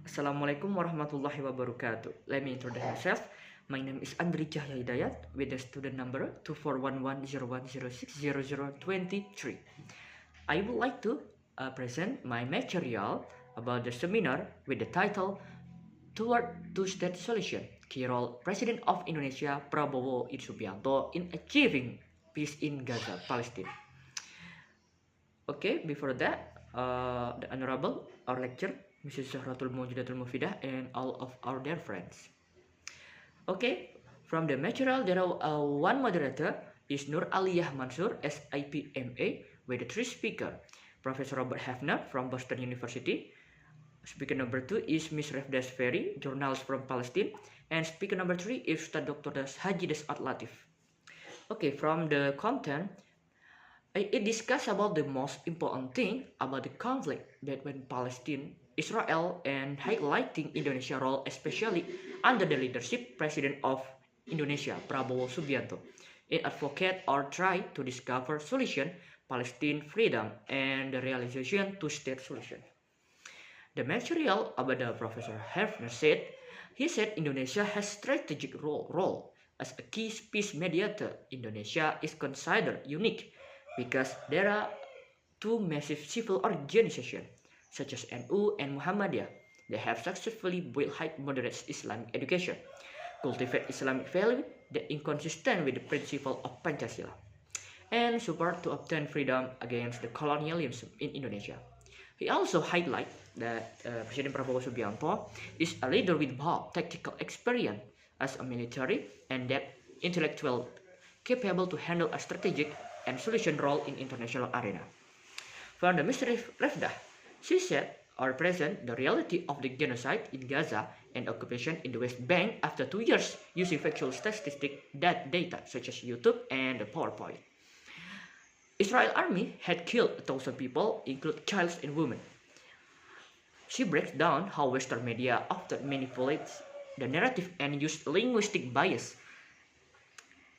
Assalamualaikum warahmatullahi wabarakatuh. Let me introduce myself. My name is Andri Cahya Hidayat with the student number 241101060023. I would like to present my material about the seminar with the title Toward Two-State Solution, Key Role President of Indonesia Prabowo Subianto in Achieving Peace in Gaza, Palestine. Okay, before that, the Honorable, our lecturer, Mrs. Zahratul Mawjudatul Mufidah, and all of our dear friends. Okay, from the material, there are one moderator is Nur Aliyah Mansur, SIPMA, with the three speaker, Professor Robert Hefner from Boston University. Speaker number 2 is Ms. Refdas Ferry, journalist from Palestine, and speaker number 3 is Ustad Dr. Haji Desat Latif. Okay, from the content, it discusses about the most important thing about the conflict between Palestine, Israel, and highlighting Indonesia's role, especially under the leadership President of Indonesia, Prabowo Subianto. It advocate or try to discover solution, Palestine freedom, and the realization two-state solution. The material about the Professor Hefner said, he said Indonesia has strategic role as a key peace mediator. Indonesia is considered unique because there are two massive civil organizations such as NU and Muhammadiyah. They have successfully built high moderate Islamic education, cultivate Islamic value that inconsistent with the principle of Pancasila, and support to obtain freedom against the colonialism in Indonesia. He also highlighted that President Prabowo Subianto is a leader with broad tactical experience as a military and that intellectual capable to handle a strategic and solution role in international arena. From the Mr. Refdah, she said or present the reality of the genocide in Gaza and occupation in the West Bank after 2 years using factual statistic data such as YouTube and the PowerPoint. Israel army had killed 1,000 people, including children and women. She breaks down how Western media often manipulates the narrative and use linguistic bias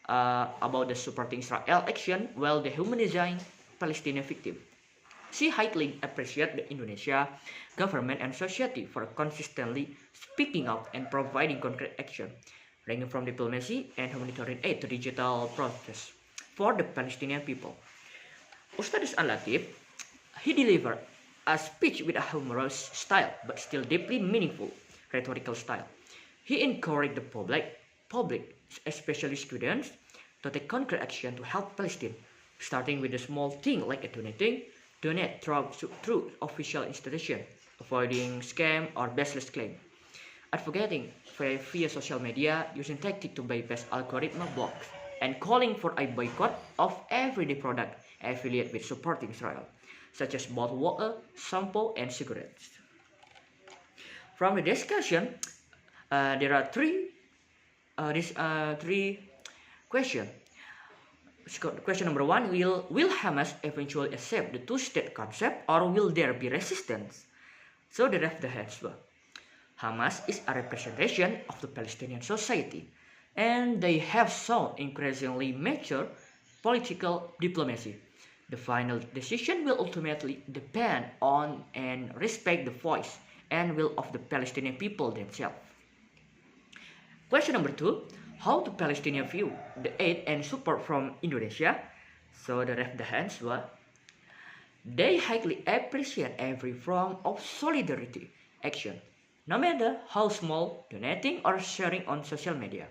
about the supporting Israel action while dehumanizing Palestinian victims. She highly appreciates the Indonesia government and society for consistently speaking out and providing concrete action, ranging from diplomacy and humanitarian aid to digital process for the Palestinian people. Ustad Desat Latif, he delivered a speech with a humorous style but still deeply meaningful rhetorical style. He encouraged the public, especially students, to take concrete action to help Palestine, starting with a small thing like donate through official institutions, avoiding scam or baseless claim, advocating via social media using tactic to bypass algorithm blocks, and calling for a boycott of everyday product affiliated with supporting Israel, such as bottled water, shampoo, and cigarettes. From the discussion, there are three questions. Question number 1, will Hamas eventually accept the two-state concept or will there be resistance? So the answer. Hamas is a representation of the Palestinian society, and they have shown increasingly mature political diplomacy. The final decision will ultimately depend on and respect the voice and will of the Palestinian people themselves. Question number 2, how do Palestinians view the aid and support from Indonesia? So the answer, they highly appreciate every form of solidarity action, no matter how small, donating or sharing on social media.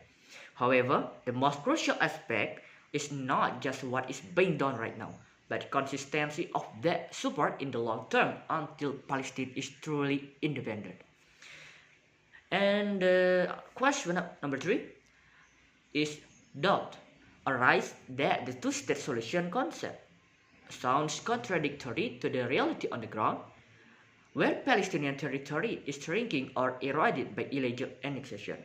However, the most crucial aspect is not just what is being done right now, but consistency of that support in the long term until Palestine is truly independent. And question number 3 is doubt arise that the two-state solution concept sounds contradictory to the reality on the ground, where Palestinian territory is shrinking or eroded by illegal annexation.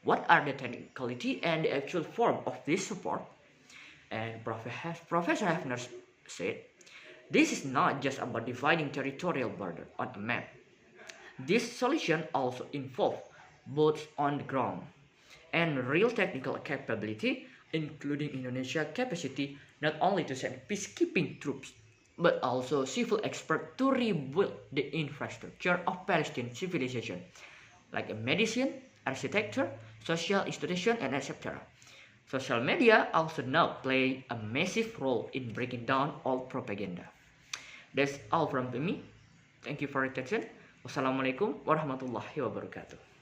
What are the technicality and the actual form of this support? And Professor Hefner said, this is not just about dividing territorial border on a map. This solution also involves both on the ground and real technical capability, including Indonesia's capacity not only to send peacekeeping troops, but also civil experts to rebuild the infrastructure of Palestinian civilization, like medicine, architecture, social institution, and etc. Social media also now play a massive role in breaking down all propaganda. That's all from me. Thank you for your attention. Wassalamualaikum warahmatullahi wabarakatuh.